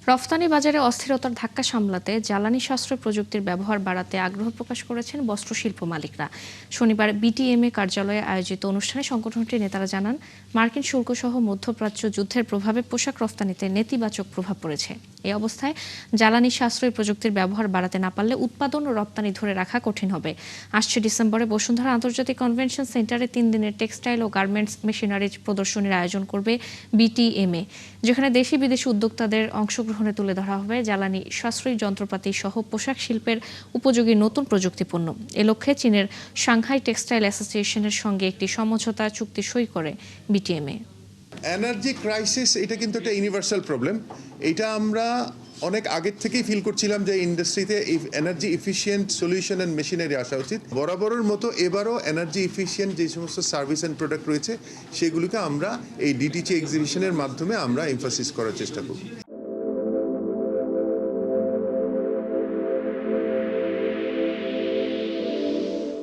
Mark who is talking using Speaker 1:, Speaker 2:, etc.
Speaker 1: রফতানি বাজারে অস্থিরতার ধাক্কা সামলাতে জ্বালানি সাশ্রয় প্রযুক্তির ব্যবহার বাড়াতে আগ্রহ প্রকাশ করেছেন বস্ত্রশিল্প মালিকরা। শনিবার বিটিএমএ কার্যালয়ে আয়োজিত অনুষ্ঠানে সংগঠনটির নেতারা জানান, মার্কিন শুল্কসহ মধ্যপ্রাচ্য যুদ্ধের প্রভাবে পোশাক রফতানিতে নেতিবাচক প্রভাব পড়েছে। এই অবস্থায় জ্বালানি সাশ্রয়ী প্রযুক্তির ব্যবহার বাড়াতে না পারলে উৎপাদন ও রপ্তানি ধরে রাখা কঠিন হবে। আসছে ডিসেম্বরে বসুন্ধরা আন্তর্জাতিক কনভেনশন সেন্টারে 3 দিনের টেক্সটাইল ও গার্মেন্টস মেশিনারিজ প্রদর্শনীর আয়োজন করবে বিটিএমএ, যেখানে দেশি বিদেশি উদ্যোক্তাদের অংশগ্রহণে তুলে ধরা হবে জ্বালানি সাশ্রয়ী যন্ত্রপাতি সহ পোশাক শিল্পের উপযোগী নতুন প্রযুক্তিপণ্য। এ লক্ষ্যে চীনের সাংহাই টেক্সটাইল অ্যাসোসিয়েশনের সঙ্গে একটি সমঝোতা চুক্তি সই করে বিটিএমএ।
Speaker 2: এনার্জি ক্রাইসিস এটা কিন্তু একটা ইউনিভার্সাল প্রবলেম। এটা আমরা অনেক আগের থেকেই ফিল করছিলাম যে ইন্ডাস্ট্রিতে energy efficient solution and machinery আসা উচিত। বরাবরের মতো এবারও এনার্জি এফিশিয়েন্ট যে সমস্ত সার্ভিস অ্যান্ড প্রোডাক্ট রয়েছে সেগুলিকে আমরা এই ডিটিসি এক্সিবিশনের মাধ্যমে আমরা এমফাসিস করার চেষ্টা করব।